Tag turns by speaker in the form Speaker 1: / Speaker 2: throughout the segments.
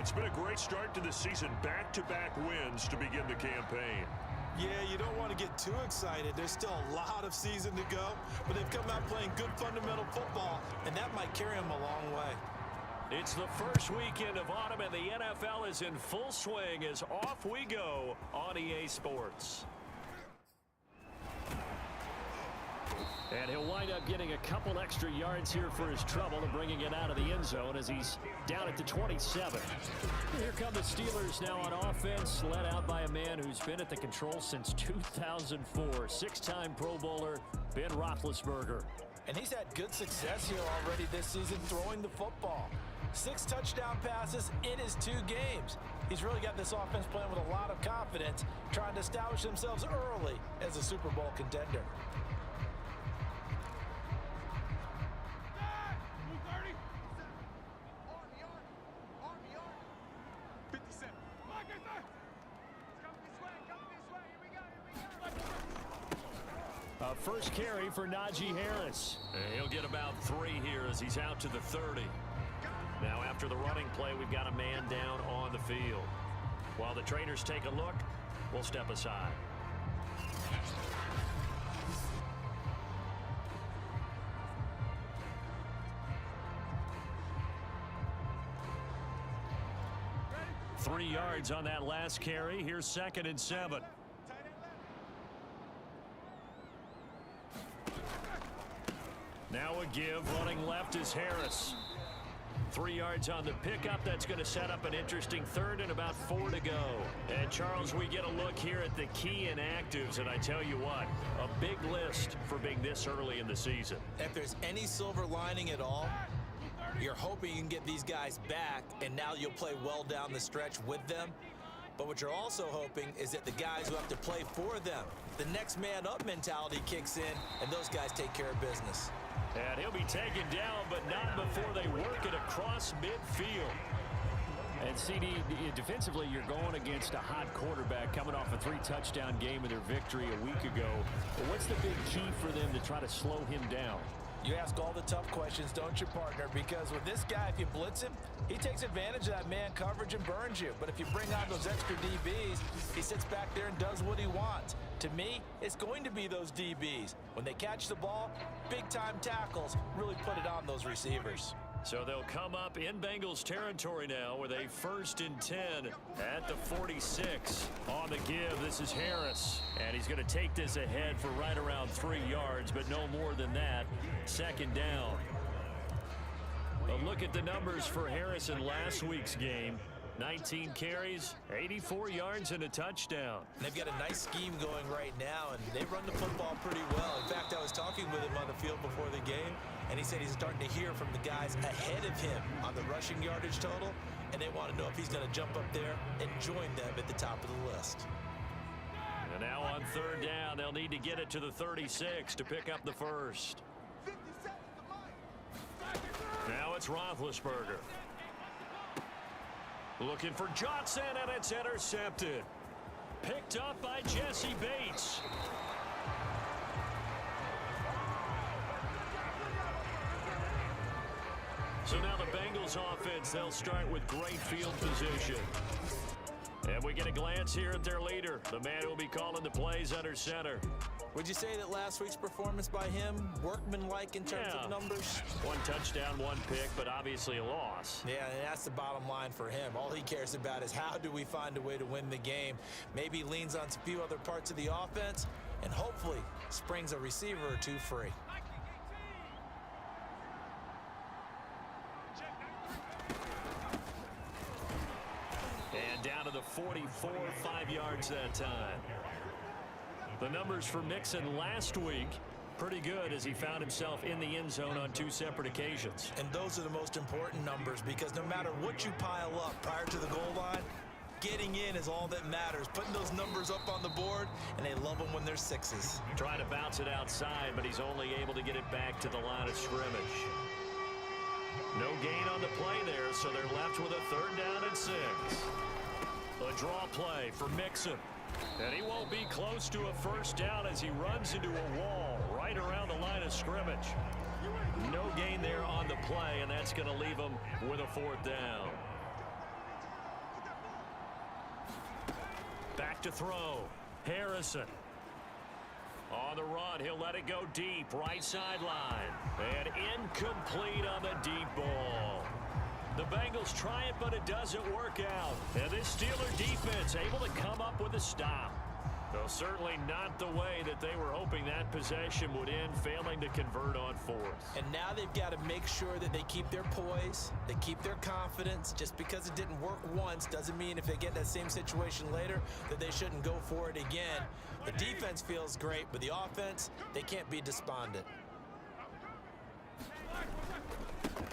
Speaker 1: It's been a great start to the season. Back-to-back wins to begin the campaign.
Speaker 2: Yeah, you don't want to get too excited. There's still a lot of season to go, but they've come out playing good fundamental football, and that might carry them a long way.
Speaker 3: It's the first weekend of autumn, and the NFL is in full swing as off we go on EA Sports. And he'll wind up getting a couple extra yards here for his trouble and bringing it out of the end zone as he's down at the 27. Here come the Steelers now on offense, led out by a man who's been at the control since 2004, six-time Pro Bowler Ben Roethlisberger.
Speaker 2: And he's had good success here already this season throwing the football. 6 touchdown passes in his 2 games. He's really got this offense playing with a lot of confidence, trying to establish themselves early as a Super Bowl contender.
Speaker 3: First carry for Najee Harris. And he'll get about 3 here as he's out to the 30. Now after the running play, we've got a man down on the field. While the trainers take a look, we'll step aside. Ready? 3 yards on that last carry. Here's 2nd and 7. Now a give, running left is Harris. 3 yards on the pickup. That's going to set up an interesting 3rd and about 4 to go. And, Charles, we get a look here at the key inactives, and I tell you what, a big list for being this early in the season.
Speaker 2: If there's any silver lining at all, you're hoping you can get these guys back, and now you'll play well down the stretch with them. But what you're also hoping is that the guys who have to play for them, the next man up mentality kicks in, and those guys take care of business.
Speaker 3: And he'll be taken down, but not before they work it across midfield. And, CD, defensively, you're going against a hot quarterback coming off a 3-touchdown game in their victory a week ago. But what's the big key for them to try to slow him down?
Speaker 2: You ask all the tough questions, don't you, partner? Because with this guy, if you blitz him, he takes advantage of that man coverage and burns you. But if you bring on those extra DBs, he sits back there and does what he wants. To me, it's going to be those DBs. When they catch the ball, big-time tackles really put it on those receivers.
Speaker 3: So they'll come up in Bengals territory now with a 1st and 10 at the 46. On the give, this is Harris. And he's going to take this ahead for right around 3 yards, but no more than that. 2nd down. A look at the numbers for Harris in last week's game. 19 carries, 84 yards, and a touchdown.
Speaker 2: They've got a nice scheme going right now, and they run the football pretty well. In fact, I was talking with him on the field before the game, and he said he's starting to hear from the guys ahead of him on the rushing yardage total, and they want to know if he's going to jump up there and join them at the top of the list.
Speaker 3: And now on 3rd down, they'll need to get it to the 36 to pick up the 1st. Now it's Roethlisberger. Looking for Johnson, and it's intercepted. Picked up by Jesse Bates. So now the Bengals offense, they'll start with great field position. And we get a glance here at their leader, the man who will be calling the plays under center.
Speaker 2: Would you say that last week's performance by him, workmanlike in terms of numbers?
Speaker 3: 1 touchdown, 1 pick, but obviously a loss.
Speaker 2: Yeah, and that's the bottom line for him. All he cares about is how do we find a way to win the game. Maybe he leans on a few other parts of the offense and hopefully springs a receiver or 2 free.
Speaker 3: And down to the 44, 5 yards that time. The numbers for Mixon last week, pretty good as he found himself in the end zone on 2 separate occasions.
Speaker 2: And those are the most important numbers because no matter what you pile up prior to the goal line, getting in is all that matters. Putting those numbers up on the board, and they love them when they're 6s.
Speaker 3: Trying to bounce it outside, but he's only able to get it back to the line of scrimmage. No gain on the play there, so they're left with a 3rd down and 6. A draw play for Mixon. And he won't be close to a 1st down as he runs into a wall right around the line of scrimmage. No gain there on the play, and that's going to leave him with a 4th down. Back to throw. Harrison. On the run, he'll let it go deep, right sideline. And incomplete on the deep ball. The Bengals try it, but it doesn't work out. And this Steeler defense able to come up with a stop. Though certainly not the way that they were hoping that possession would end, failing to convert on fourth.
Speaker 2: And now they've got to make sure that they keep their poise, they keep their confidence. Just because it didn't work once doesn't mean if they get that same situation later that they shouldn't go for it again. The defense feels great, but the offense, they can't be despondent.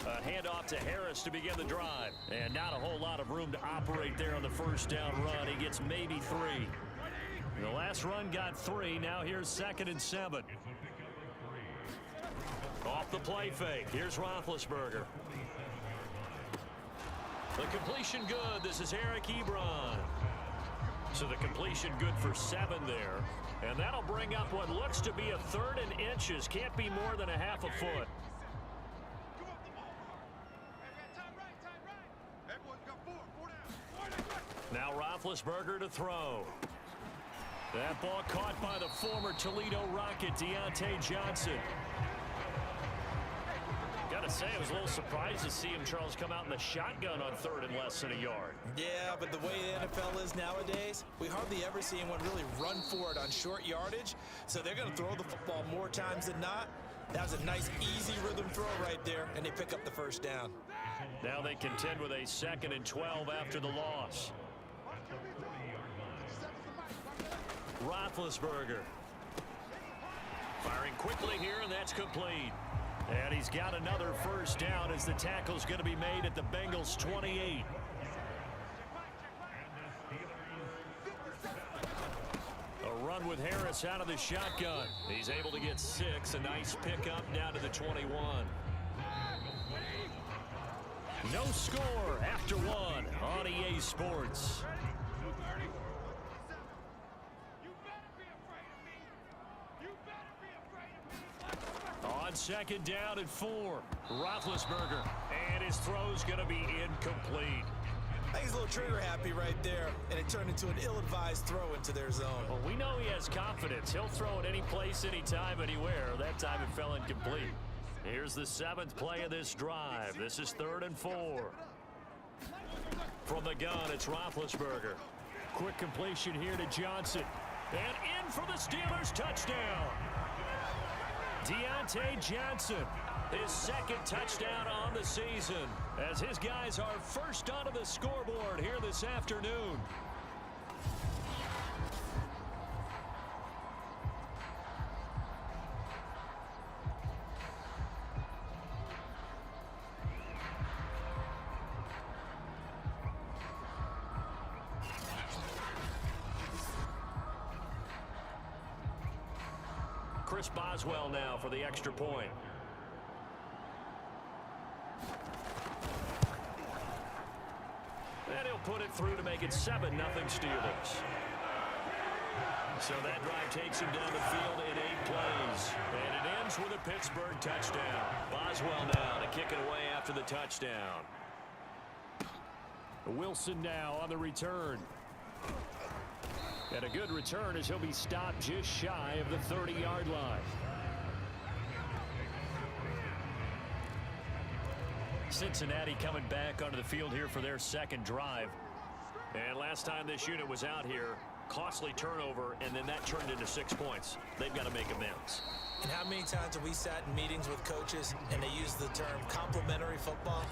Speaker 3: A handoff to Harris to begin the drive. And not a whole lot of room to operate there on the first down run. He gets maybe 3. The last run got 3. Now here's 2nd and 7. Off the play fake. Here's Roethlisberger. The completion good. This is Eric Ebron. So the completion good for 7 there. And that'll bring up what looks to be a 3rd and inches. Can't be more than a half a foot. Now Roethlisberger to throw. That ball caught by the former Toledo Rocket, Deontay Johnson. Got to say, I was a little surprised to see him, Charles, come out in the shotgun on 3rd and less than a yard.
Speaker 2: Yeah, but the way the NFL is nowadays, we hardly ever see anyone really run for it on short yardage. So they're going to throw the football more times than not. That was a nice, easy rhythm throw right there, and they pick up the first down.
Speaker 3: Now they contend with a 2nd and 12 after the loss. Roethlisberger. Firing quickly here, and that's complete. And he's got another first down as the tackle's going to be made at the Bengals' 28. A run with Harris out of the shotgun. He's able to get 6. A nice pickup down to the 21. No score after 1 on EA Sports. On 2nd down and 4, Roethlisberger, and his throw's going to be incomplete.
Speaker 2: I think he's a little trigger happy right there, and it turned into an ill-advised throw into their zone.
Speaker 3: Well, we know he has confidence. He'll throw it any place, anytime, anywhere. That time it fell incomplete. Here's the 7th play of this drive. This is 3rd and 4. From the gun, it's Roethlisberger. Quick completion here to Johnson. And in for the Steelers' touchdown. Deontay Johnson, his 2nd touchdown on the season, as his guys are first onto the scoreboard here this afternoon. Chris Boswell now for the extra point. And he'll put it through to make it 7-0 Steelers. So that drive takes him down the field in 8 plays. And it ends with a Pittsburgh touchdown. Boswell now to kick it away after the touchdown. Wilson now on the return. And a good return as he'll be stopped just shy of the 30-yard line. Cincinnati coming back onto the field here for their 2nd drive. And last time this unit was out here, costly turnover, and then that turned into 6 points. They've got to make amends.
Speaker 2: And how many times have we sat in meetings with coaches and they use the term complementary football?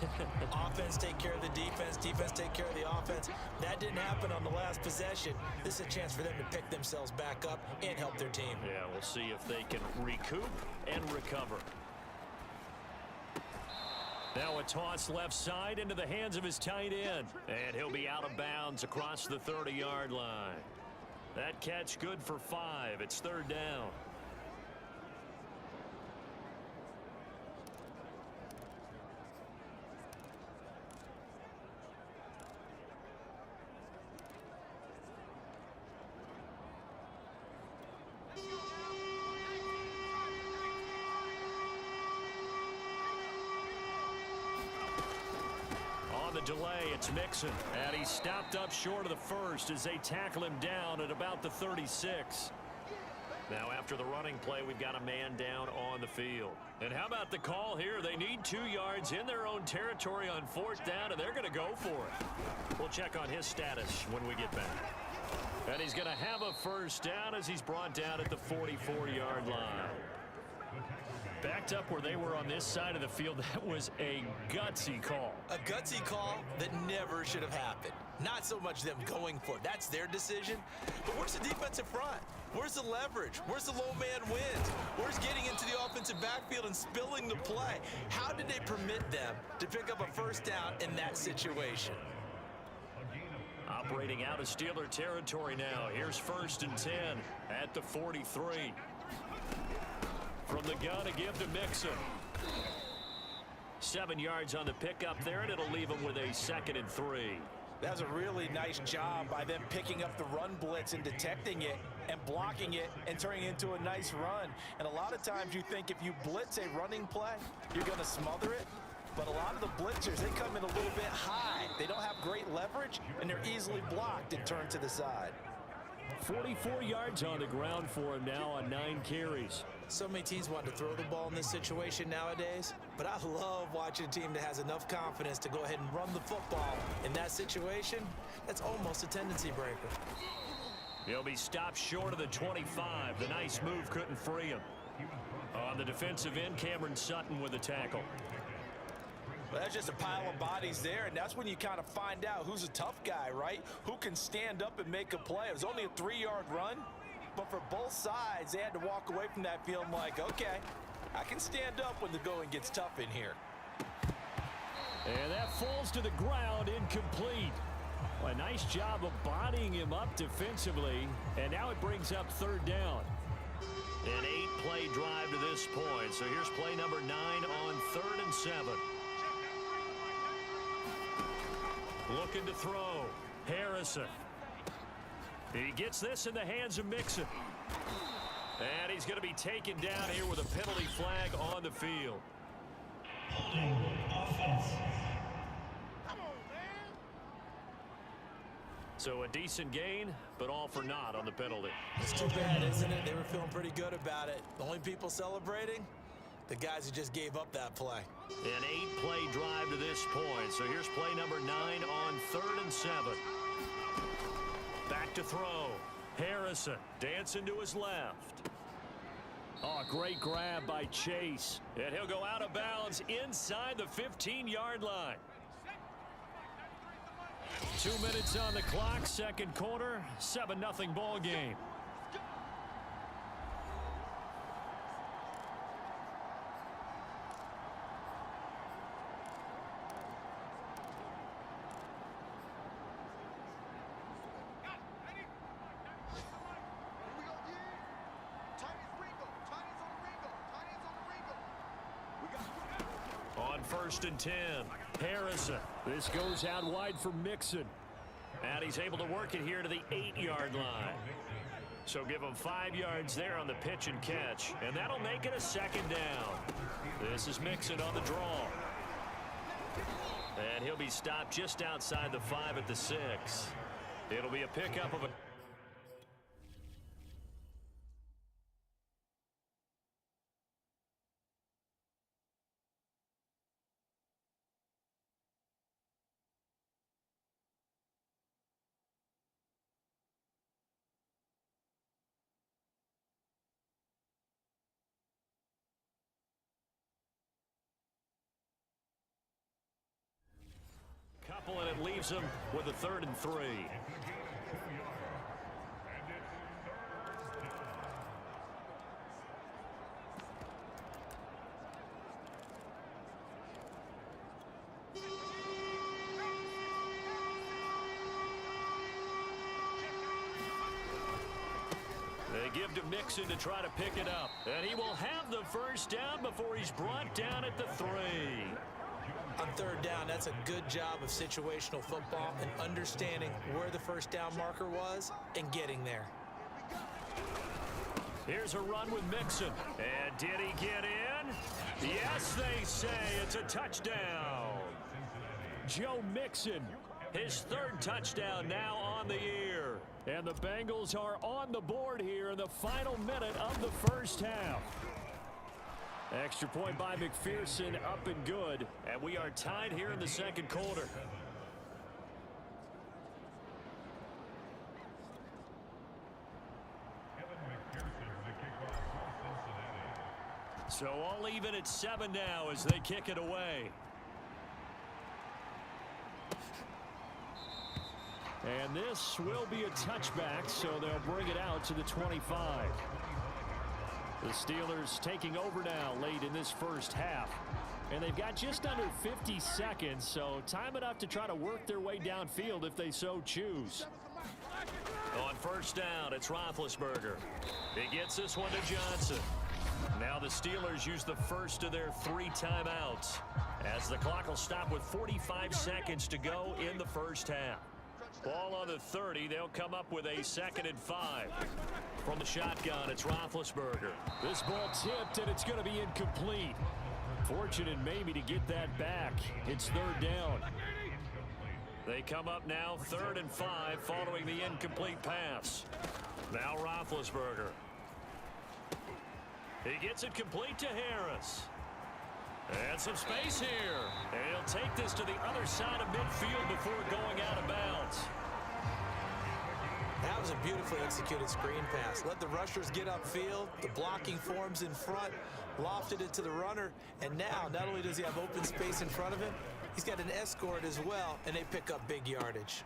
Speaker 2: Offense take care of the defense, defense take care of the offense. That didn't happen on the last possession. This is a chance for them to pick themselves back up and help their team.
Speaker 3: Yeah, we'll see if they can recoup and recover. Now a toss left side into the hands of his tight end. And he'll be out of bounds across the 30-yard line. That catch good for 5. It's 3rd down. the delay, it's Mixon. And he's stopped up short of the first as they tackle him down at about the 36. Now after the running play, we've got a man down on the field. And how about the call here? They need 2 yards in their own territory on 4th down, and they're going to go for it. We'll check on his status when we get back. And he's going to have a first down as he's brought down at the 44-yard line. Backed up where they were on this side of the field, that was a gutsy call.
Speaker 2: A gutsy call that never should have happened. Not so much them going for it. That's their decision. But where's the defensive front? Where's the leverage? Where's the low man wins? Where's getting into the offensive backfield and spilling the play? How did they permit them to pick up a first down in that situation?
Speaker 3: Operating out of Steeler territory now. Here's 1st and 10 at the 43. From the gun, a give to Mixon. 7 yards on the pickup there, and it'll leave him with a 2nd and 3.
Speaker 2: That was a really nice job by them picking up the run blitz and detecting it and blocking it and turning it into a nice run. And a lot of times you think if you blitz a running play, you're going to smother it. But a lot of the blitzers, they come in a little bit high. They don't have great leverage, and they're easily blocked and turned to the side.
Speaker 3: 44 yards on the ground for him now on 9 carries.
Speaker 2: So many teams want to throw the ball in this situation nowadays, but I love watching a team that has enough confidence to go ahead and run the football. In that situation, that's almost a tendency breaker.
Speaker 3: He'll be stopped short of the 25. The nice move couldn't free him. On the defensive end, Cameron Sutton with the tackle.
Speaker 2: Well, that's just a pile of bodies there, and that's when you kind of find out who's a tough guy, right? Who can stand up and make a play. It was only a 3-yard run, but for both sides, they had to walk away from that feeling like, okay, I can stand up when the going gets tough in here.
Speaker 3: And that falls to the ground, incomplete. Well, a nice job of bodying him up defensively, and now it brings up 3rd down. An 8-play drive to this point, so here's play number 9 on 3rd and 7. Looking to throw. Harrison. He gets this in the hands of Mixon. And he's going to be taken down here with a penalty flag on the field.
Speaker 4: Holding offense.
Speaker 1: Come on, man.
Speaker 3: So a decent gain, but all for naught on the penalty.
Speaker 2: It's too bad, isn't it? They were feeling pretty good about it. The only people celebrating, the guys who just gave up that play.
Speaker 3: An 8-play drive to this point. So here's play number 9 on 3rd and 7. Back to throw. Harrison dancing to his left. Oh, great grab by Chase. And he'll go out of bounds inside the 15-yard line. 2 minutes on the clock, 2nd quarter, 7-0 ball game. On 1st and 10, Harrison. This goes out wide for Mixon. And he's able to work it here to the 8-yard line. So give him 5 yards there on the pitch and catch. And that'll make it a 2nd down. This is Mixon on the draw. And he'll be stopped just outside the 5 at the 6. It'll be a pickup of a... couple, and it leaves him with a 3rd and 3. They give to Mixon to try to pick it up, and he will have the first down before he's brought down at the 3.
Speaker 2: On 3rd down, that's a good job of situational football and understanding where the first down marker was and getting there.
Speaker 3: Here's a run with Mixon. And did he get in? Yes, they say it's a touchdown. Joe Mixon. His third touchdown now on the year. And the Bengals are on the board here in the final minute of the first half. Extra point by McPherson, up and good. And we are tied here in the second quarter. So all even at 7 now as they kick it away. And this will be a touchback, so they'll bring it out to the 25. The Steelers taking over now late in this first half. And they've got just under 50 seconds, so time enough to try to work their way downfield if they so choose.
Speaker 2: On first down, it's Roethlisberger. He gets this one to Johnson. Now the Steelers use the first of their 3 timeouts as the clock will stop with 45 seconds to go in the first half. Ball on the 30. They'll come up with a 2nd and 5. From the shotgun, it's Roethlisberger.
Speaker 3: This ball tipped, and it's going to be incomplete. Fortunate maybe to get that back. It's 3rd down.
Speaker 2: They come up now 3rd and 5 following the incomplete pass. Now Roethlisberger. He gets it complete to Harris. And some space here. And he'll take this to the other side of midfield before going out of bounds.
Speaker 5: That was a beautifully executed screen pass. Let the rushers get upfield. The blocking forms in front. Lofted it to the runner. And now, not only does he have open space in front of him, he's got an escort as well, and they pick up big yardage.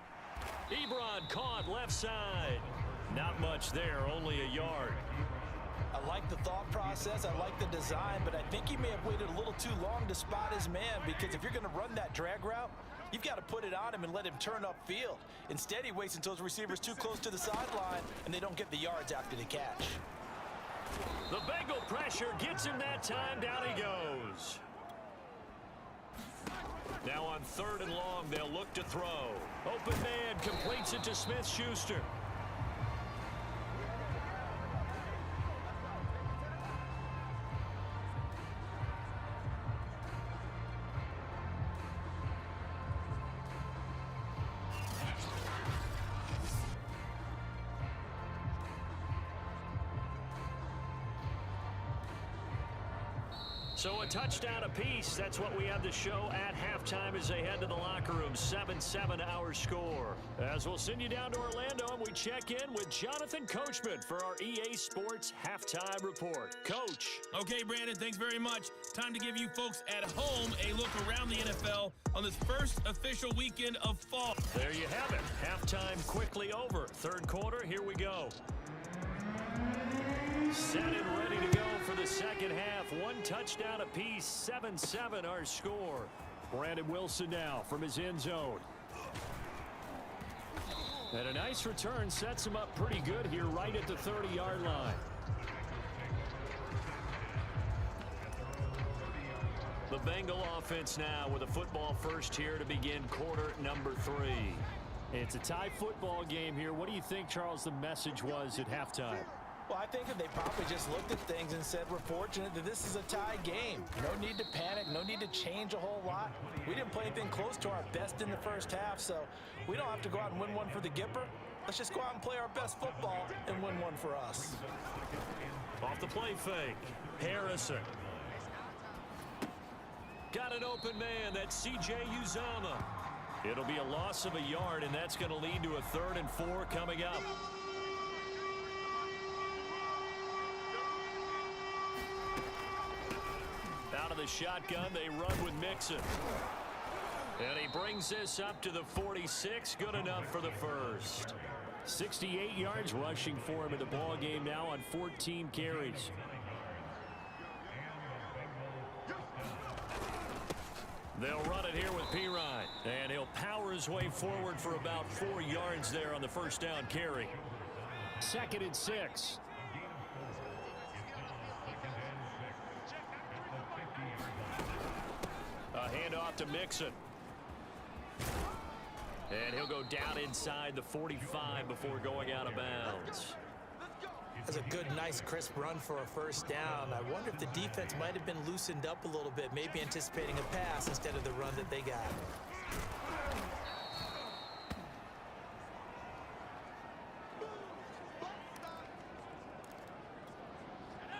Speaker 2: Ebron caught left side. Not much there, only a yard.
Speaker 5: I like the thought process. I like the design, but I think he may have waited a little too long to spot his man, because if you're going to run that drag route, you've got to put it on him and let him turn upfield. Instead, he waits until his receiver's too close to the sideline, and they don't get the yards after the catch.
Speaker 2: The Bengal pressure gets him that time. Down he goes. Now on 3rd and long, they'll look to throw. Open man completes it to Smith-Schuster. So a touchdown apiece. That's what we have to show at halftime as they head to the locker room. 7-7 our score. As we'll send you down to Orlando, and we check in with Jonathan Coachman for our EA Sports Halftime Report. Coach.
Speaker 6: Okay, Brandon, thanks very much. Time to give you folks at home a look around the NFL on this first official weekend of fall.
Speaker 2: There you have it. Halftime quickly over. 3rd quarter, here we go. Set and ready to go for the second half. 1 touchdown apiece, 7-7 our score.
Speaker 3: Brandon Wilson now from his end zone. And a nice return sets him up pretty good here right at the 30-yard line.
Speaker 2: The Bengal offense now with a football first here to begin quarter number 3.
Speaker 3: It's a tie football game here. What do you think, Charles, the message was at halftime?
Speaker 5: Well, I think that they probably just looked at things and said, we're fortunate that this is a tie game. No need to panic, no need to change a whole lot. We didn't play anything close to our best in the first half, so we don't have to go out and win one for the Gipper. Let's just go out and play our best football and win one for us.
Speaker 2: Off the play fake, Harrison. Got an open man, that's C.J. Uzama. It'll be a loss of a yard, and that's going to lead to a 3rd and 4 coming up. Out of the shotgun, they run with Mixon. And he brings this up to the 46. Good enough for the first.
Speaker 3: 68 yards rushing for him in the ball game now on 14 carries.
Speaker 2: They'll run it here with Pirine. And he'll power his way forward for about 4 yards there on the first down carry.
Speaker 3: 2nd and 6.
Speaker 2: A handoff to Mixon. And he'll go down inside the 45 before going out of bounds.
Speaker 5: That's a good, nice, crisp run for a first down. I wonder if the defense might have been loosened up a little bit, maybe anticipating a pass instead of the run that they got.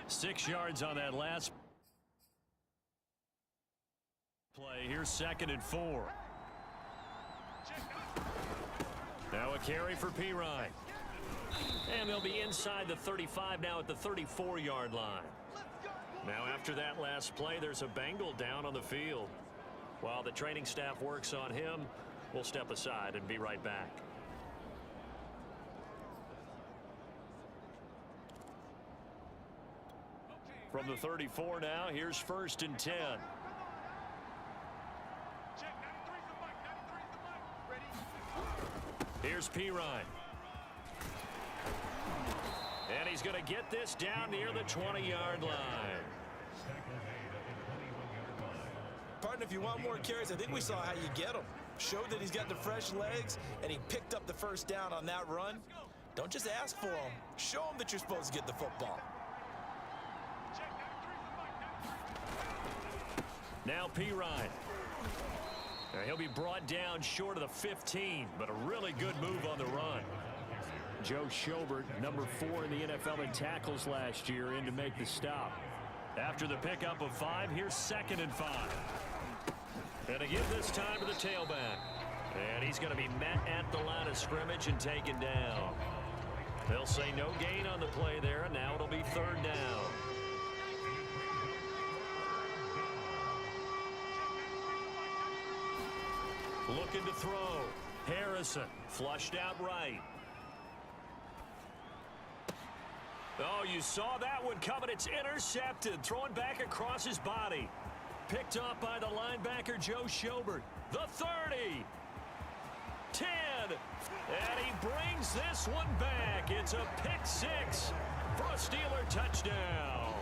Speaker 3: Six yards on that last play. Here's 2nd and 4. Now a carry for Pirine. And they'll be inside the 35 now at the 34-yard line. Now after that last play, there's a Bengal down on the field. While the training staff works on him, we'll step aside and be right back. From the 34 now, here's 1st and 10. Here's Pirine. And he's going to get this down near the 20-yard line.
Speaker 5: Partner, if you want more carries, I think we saw how you get them. Showed that he's got the fresh legs, and he picked up the first down on that run. Don't just ask for him. Show him that you're supposed to get the football.
Speaker 3: Now Pirine. He'll be brought down short of the 15, but a really good move on the run. Joe Schobert, number 4 in the NFL in tackles last year, in to make the stop. After the pickup of 5, here's 2nd and 5. And to give this time to the tailback. And he's going to be met at the line of scrimmage and taken down. They'll say no gain on the play there, and now it'll be 3rd down. Looking to throw. Harrison flushed out right. Oh, you saw that one coming. It's intercepted. Throwing back across his body. Picked up by the linebacker, Joe Schobert. The 30. 10. And he brings this one back. It's a pick 6 for a Steeler touchdown.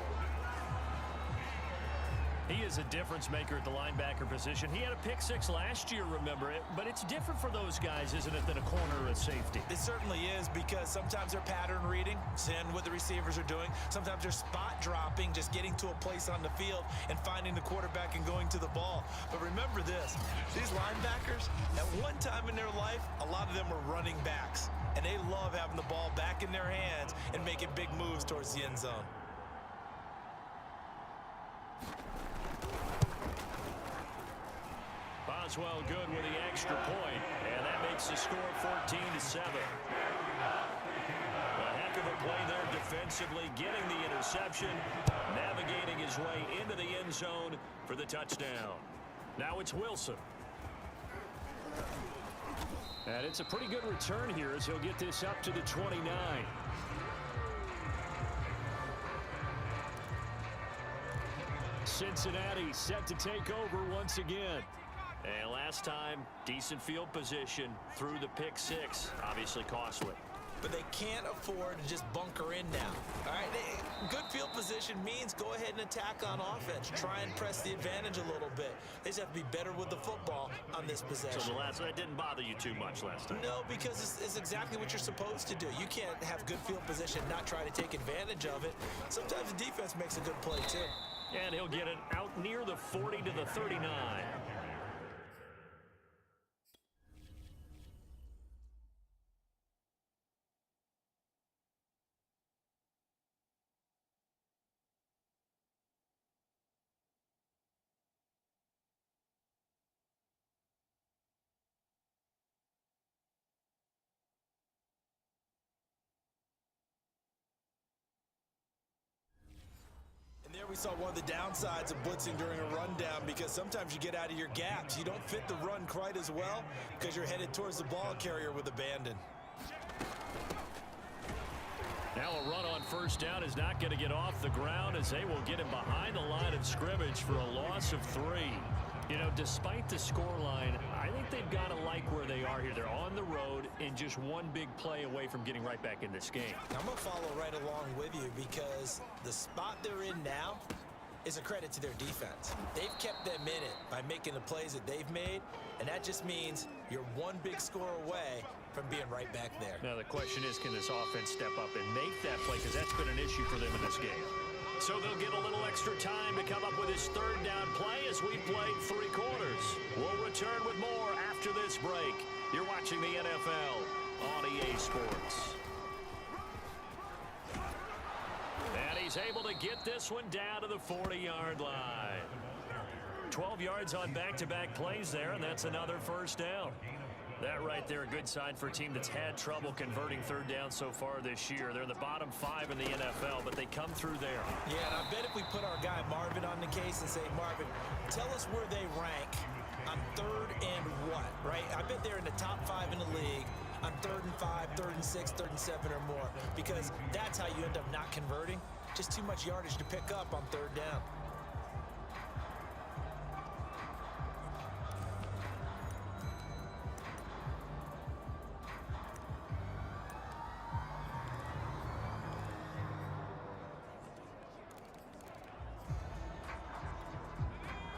Speaker 3: He is a difference maker at the linebacker position. He had a pick 6 last year, remember it. But it's different for those guys, isn't it, than a corner or a safety?
Speaker 5: It certainly is, because sometimes they're pattern reading, seeing what the receivers are doing. Sometimes they're spot dropping, just getting to a place on the field and finding the quarterback and going to the ball. But remember this, these linebackers, at one time in their life, a lot of them were running backs. And they love having the ball back in their hands and making big moves towards the end zone.
Speaker 3: Boswell good with the extra point, and that makes the score 14-7. A heck of a play there defensively, getting the interception, navigating his way into the end zone for the touchdown. Now it's Wilson. And it's a pretty good return here as he'll get this up to the 29. Cincinnati set to take over once again. And last time, decent field position through the pick 6. Obviously costly.
Speaker 5: But they can't afford to just bunker in now. All right, good field position means go ahead and attack on offense. Try and press the advantage a little bit. They just have to be better with the football on this possession.
Speaker 3: So that didn't bother you too much last time?
Speaker 5: No, because it's exactly what you're supposed to do. You can't have good field position, not try to take advantage of it. Sometimes the defense makes a good play too.
Speaker 3: And he'll get it out near the 40 to the 39.
Speaker 5: And there we saw one of the downsides of blitzing during a rundown, because sometimes you get out of your gaps. You don't fit the run quite as well because you're headed towards the ball carrier with abandon.
Speaker 3: Now a run on first down is not going to get off the ground, as they will get him behind the line of scrimmage for a loss of 3. You know, despite the scoreline, I think they've got to like where they are here. They're on the road and just one big play away from getting right back in this game.
Speaker 5: I'm going to follow right along with you, because the spot they're in now is a credit to their defense. They've kept them in it by making the plays that they've made, and that just means you're one big score away from being right back there.
Speaker 3: Now the question is, can this offense step up and make that play? Because that's been an issue for them in this game. So they'll get a little extra time to come up with his third down play as we've played 3 quarters. We'll return with more after this break. You're watching the NFL on EA Sports. And he's able to get this one down to the 40-yard line. 12 yards on back-to-back plays there, and that's another first down. That right there, a good sign for a team that's had trouble converting third down so far this year. They're in the bottom 5 in the NFL, but they come through there.
Speaker 5: Yeah, and I bet if we put our guy Marvin on the case and say, Marvin, tell us where they rank on third and what, right? I bet they're in the top 5 in the league on 3rd and 5, 3rd and 6, 3rd and 7 or more, because that's how you end up not converting. Just too much yardage to pick up on third down.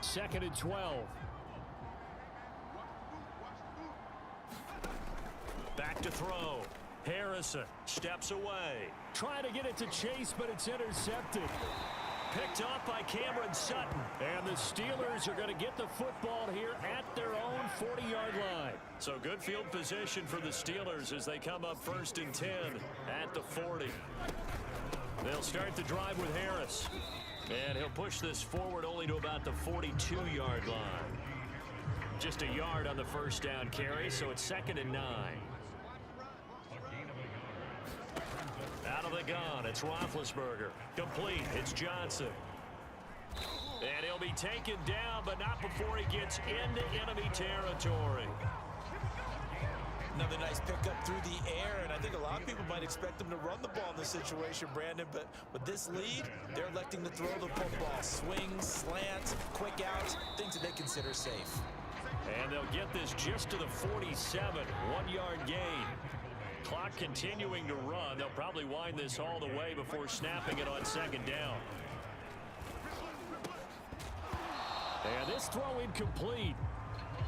Speaker 3: Second and 12. Back to throw. Harrison steps away. Trying to get it to Chase, but it's intercepted. Picked off by Cameron Sutton. And the Steelers are going to get the football here at their own 40-yard line. So good field position for the Steelers as they come up 1st and 10 at the 40. They'll start the drive with Harris. And he'll push this forward only to about the 42-yard line. Just a yard on the first down carry, so it's 2nd and 9. Out of the gun, it's Roethlisberger. Complete, it's Johnson. And he'll be taken down, but not before he gets into enemy territory.
Speaker 5: Another nice pickup through the air, and I think a lot of people might expect them to run the ball in this situation, Brandon, but with this lead, they're electing to throw the football. Swings, slants, quick outs, things that they consider safe.
Speaker 3: And they'll get this just to the 47, 1-yard gain. Clock continuing to run. They'll probably wind this all the way before snapping it on 2nd down. And this throw incomplete.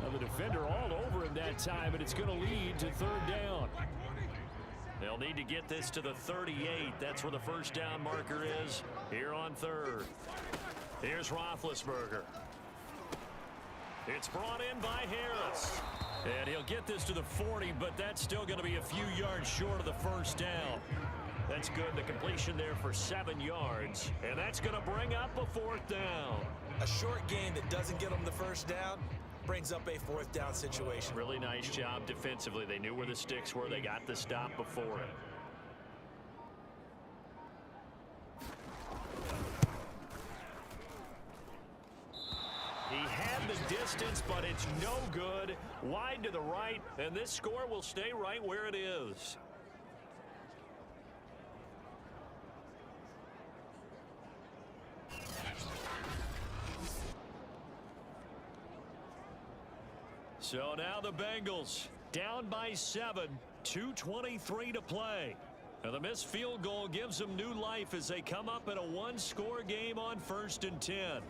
Speaker 3: Now the defender all over him that time, and it's going to lead to 3rd down. They'll need to get this to the 38. That's where the first down marker is here on 3rd. Here's Roethlisberger. It's brought in by Harris. And he'll get this to the 40, but that's still going to be a few yards short of the first down. That's good. The completion there for 7 yards. And that's going to bring up a 4th down.
Speaker 5: A short gain that doesn't get them the first down brings up a 4th down situation.
Speaker 3: Really nice job defensively. They knew where the sticks were. They got the stop before it. He had the distance, but it's no good. Wide to the right, and this score will stay right where it is. So now the Bengals down by 7, 2:23 to play. Now the missed field goal gives them new life as they come up in a 1-score game on 1st and 10.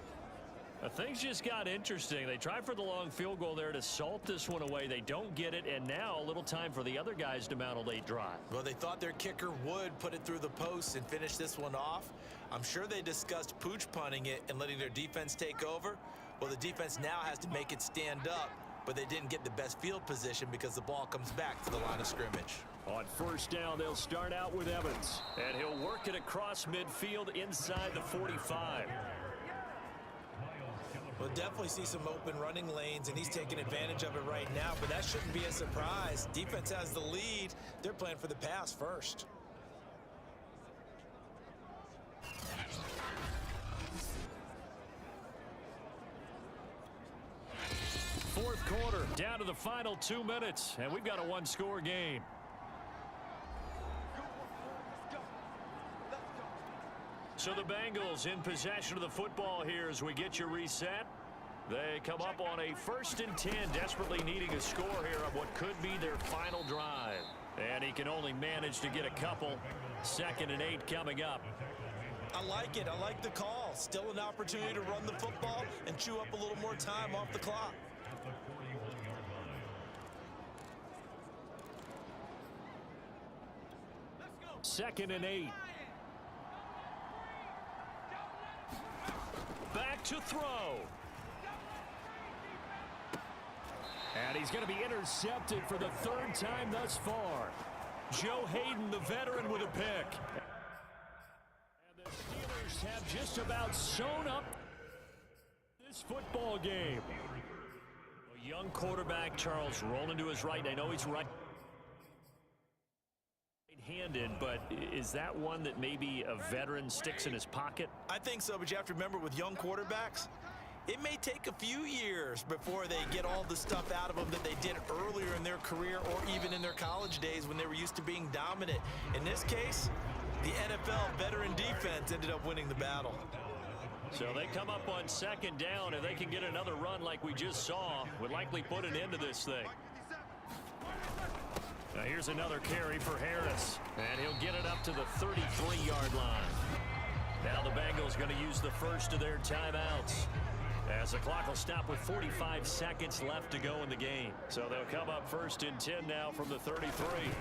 Speaker 3: Now, things just got interesting. They try for the long field goal there to salt this one away. They don't get it, and now a little time for the other guys to mount a late drive.
Speaker 5: Well, they thought their kicker would put it through the post and finish this one off. I'm sure they discussed pooch punting it and letting their defense take over. Well, the defense now has to make it stand up, but they didn't get the best field position because the ball comes back to the line of scrimmage.
Speaker 3: On 1st down, they'll start out with Evans, and he'll work it across midfield inside the 45.
Speaker 5: We'll definitely see some open running lanes, and he's taking advantage of it right now, but that shouldn't be a surprise. Defense has the lead. They're playing for the pass first.
Speaker 3: Fourth quarter, down to the final 2 minutes, and we've got a 1-score game. So the Bengals in possession of the football here as we get you reset. They come up on a 1st and 10, desperately needing a score here on what could be their final drive. And he can only manage to get a couple. 2nd and 8 coming up.
Speaker 2: I like it. I like the call. Still an opportunity to run the football and chew up a little more time off the clock.
Speaker 4: At the 41-yard line.
Speaker 3: 2nd and 8. Back to throw. And he's going to be intercepted for the 3rd time thus far. Joe Hayden, the veteran, with a pick. And the Steelers have just about sewn up this football game. A young quarterback, Charles, rolling to his right. I know he's right-handed, but is that one that maybe a veteran sticks in his pocket?
Speaker 2: I think so, but you have to remember with young quarterbacks, it may take a few years before they get all the stuff out of them that they did earlier in their career or even in their college days when they were used to being dominant. In this case, the NFL veteran defense ended up winning the battle.
Speaker 3: So they come up on 2nd down. If they can get another run like we just saw, would likely put an end to this thing. Now here's another carry for Harris, and he'll get it up to the 33-yard line. Now the Bengals going to use the first of their timeouts, as the clock will stop with 45 seconds left to go in the game. So they'll come up 1st and 10 now from the 33.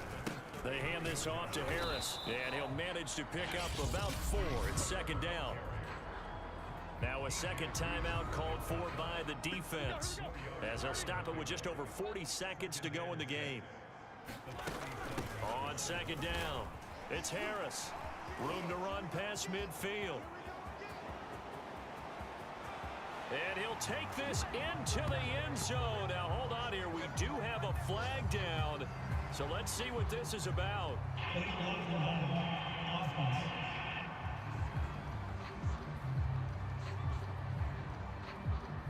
Speaker 3: They hand this off to Harris, and he'll manage to pick up about 4. It's 2nd down. Now a 2nd timeout called for by the defense, as they'll stop it with just over 40 seconds to go in the game. On 2nd down, it's Harris. Room to run past midfield. And he'll take this into the end zone. Now, hold on here. We do have a flag down. So let's see what this is about.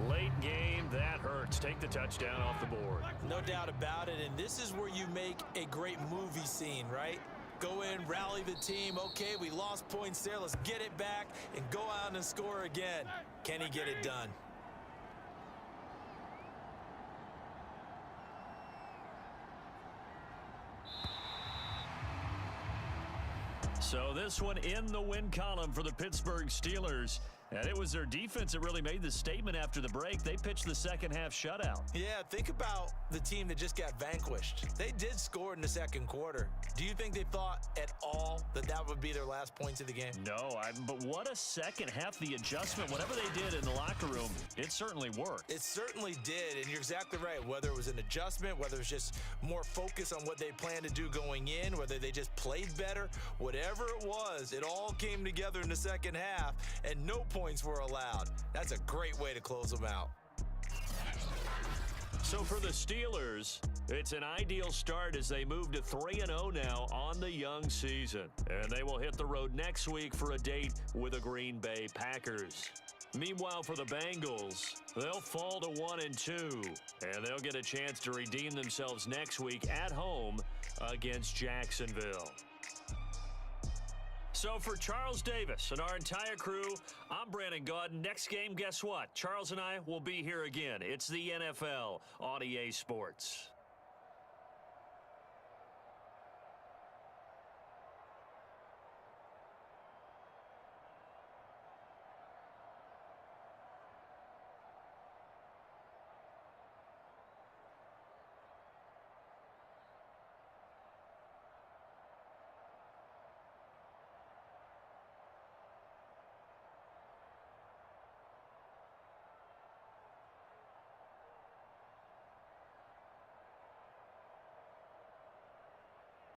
Speaker 3: Late game, that hurts. Take the touchdown off the board.
Speaker 2: No doubt about it, and this is where you make a great movie scene, right? Go in, rally the team. Okay, we lost points there. Let's get it back and go out and score again. Can he get it done?
Speaker 3: So this one in the win column for the Pittsburgh Steelers. And it was their defense that really made the statement after the break. They pitched the 2nd half shutout.
Speaker 2: Yeah, think about the team that just got vanquished. They did score in the 2nd quarter. Do you think they thought at all that that would be their last points of the game?
Speaker 3: No, but what a 2nd half. The adjustment, whatever they did in the locker room, it certainly worked.
Speaker 2: It certainly did, and you're exactly right. Whether it was an adjustment, whether it was just more focus on what they planned to do going in, whether they just played better, whatever it was, it all came together in the 2nd half, and no points were allowed. That's a great way to close them out.
Speaker 3: So for the Steelers, it's an ideal start as they move to 3-0 now on the young season. And they will hit the road next week for a date with the Green Bay Packers. Meanwhile, for the Bengals, they'll fall to 1-2, and they'll get a chance to redeem themselves next week at home against Jacksonville. So for Charles Davis and our entire crew, I'm Brandon Gaudin. Next game, guess what? Charles and I will be here again. It's the NFL on EA Sports.